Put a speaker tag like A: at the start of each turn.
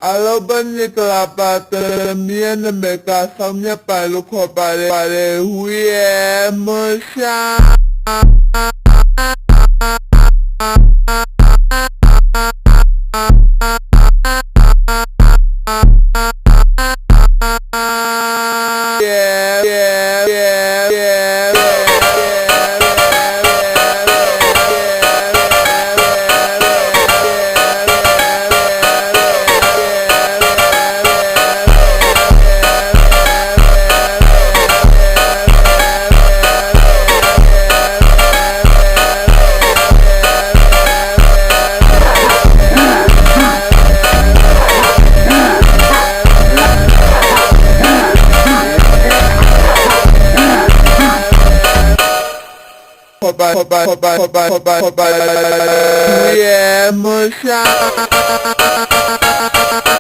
A: Alobaniklapata miana meka samnya palu ko pare huye musha Hoba, yeah, musha.